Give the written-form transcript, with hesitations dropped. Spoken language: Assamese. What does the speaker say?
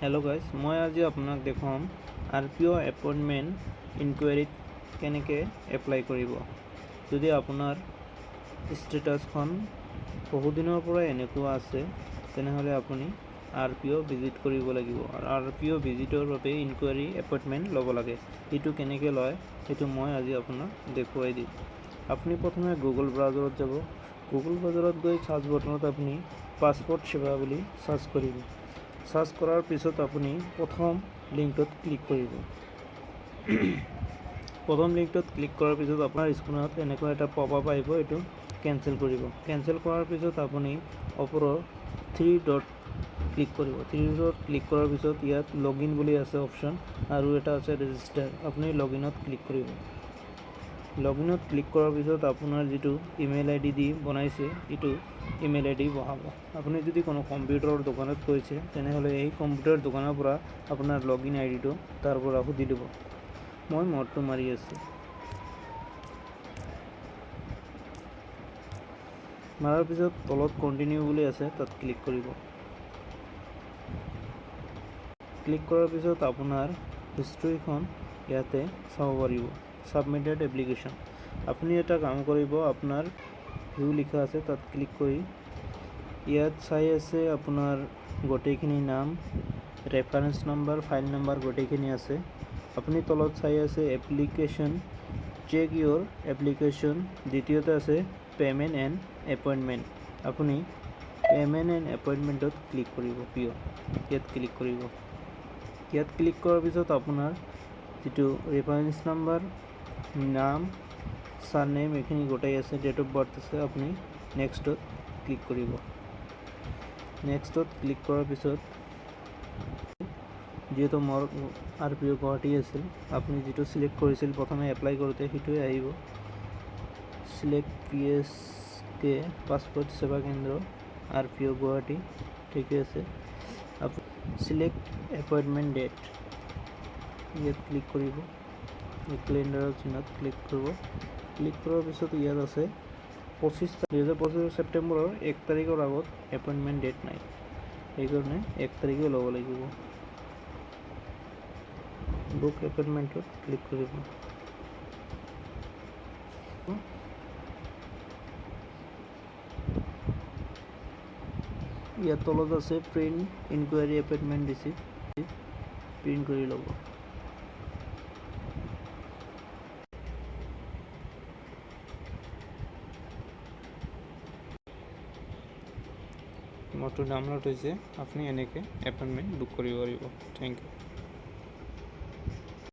हेलो गाइस मैं आज आपनाक देखाम आरपीओ एपॉइंटमेंट इनक्वायरीत केनेके एप्लाई करिब। यदि आपनार स्टेटासखन बहुदिনৰ পৰা এনেকুৱা আছে তেনেহলে আপুনি आरपीओ ভিজিট কৰিব লাগিব আৰু आरपीओ ভিজিটৰ বাবে ইনকুৱাৰী এপইন্টমেন্ট ল'ব লাগে। এটো কেনেকে লয় এটো মই আজি আপোনাক দেখুৱাই দিম। আপুনি প্ৰথমে গুগল ব্ৰাউজাৰত যাব। গুগল ব্ৰাউজাৰত গৈ সাৰ্চ বটনত আপুনি পাছপোৰ্ট সেৱা বুলি সাৰ্চ কৰিব। সাৰ্চ কৰাৰ পিছত আপনি প্ৰথম লিঙ্কত ক্লিক কৰব। প্ৰথম লিঙ্কত ক্লিক কৰাৰ পিছত আপনাৰ স্ক্ৰিনত এনেকুৱা এটা পপ আপ আহিব, এটো ক্যান্সেল কৰব। ক্যান্সেল কৰাৰ পিছত আপনি ওপৰৰ 3 ডট ক্লিক কৰব। 3 ডট ক্লিক কৰাৰ পিছত ইয়াত লগইন বুলি আছে অপশন আৰু এটা আছে ৰেজিষ্টাৰ। আপনি লগইনত ক্লিক করব। লগইনত ক্লিক করার পিছত আপনার যেটো ইমেইল আইডি দি বনাইছে এটো ইমেইল আইডি বহাব। আপনি যদি কোনো কম্পিউটাৰৰ দোকানত গৈছে তেনেহলে এই কম্পিউটাৰ দোকানৰ পৰা আপোনাৰ লগইন আইডিটো তাৰ পৰা খুদি দিব। মই মৰটো মাৰি আছো। মাৰাৰ পিছত তলত কন্টিনিউ বুলি আছে তাত ক্লিক কৰিব। ক্লিক কৰাৰ পিছত আপোনাৰ হিষ্ট্ৰীখন ইয়াতে চাব পাৰিব। Submitted application. আপনি এটা কাম কৰিব, আপনাৰ ভিউ লিখা আছে তাত ক্লিক কৰি ইয়াত চাই আছে আপোনাৰ গোটেইখিনি নাম, ৰেফাৰেন্স নাম্বাৰ, ফাইল নাম্বাৰ গোটেইখিনি আছে। আপুনি তলত চাই আছে এপ্লিকেশন, চেক ইউৰ এপ্লিকেশন। দ্বিতীয়তে আছে পেমেন্ট এণ্ড এপইন্টমেন্ট। আপুনি পেমেন্ট এণ্ড এপইন্টমেন্টত ক্লিক কৰিব। ইয়াত ক্লিক কৰিব। ইয়াত ক্লিক কৰাৰ পিছত আপোনাৰ যেটো ৰেফাৰেন্স নাম্বাৰ, নাম, সাৰনেম এখিনি গোটেই আছে, ডেট অফ বাৰ্থ আছে। আপুনি নেক্সটত ক্লিক কৰিব। নেক্সটত ক্লিক কৰাৰ পিছত যেহেতু মোৰ আৰপিও গুৱাহাটী আছিল, আপনি যেটো সিলেক্ট কৰিছিল প্ৰথমে এপ্লাই কৰোতে সেইটোৱে আহিব। সিলেক্ট পিএসকে পাসপোৰ্ট সেৱা কেন্দ্ৰ আৰপিও গুৱাহাটী, ঠিকে আছে। আপনি সিলেক্ট এপইন্টমেন্ট ডেট ইয়াত ক্লিক কৰিব। ক্যালেন্ডাৰৰ চিহ্নত ক্লিক কৰিব। ক্লিক কৰাৰ পিছত ইয়াত আছে 2025 সেপ্টেম্বৰৰ 1 তাৰিখৰ আগত এপইন্টমেন্ট ডেট নাই, এইকাৰণে 1 তাৰিখে ল'ব লাগিব। বুক এপইন্টমেন্টত ক্লিক কৰিব। ইয়াত তলত আছে print enquiry appointment receipt, print কৰি ল'ব। মোৰটো ডাউনলোড হৈছে। আপনি এনেকে এপইন্টমেন্ট বুক কৰিব পাৰিব। Thank U.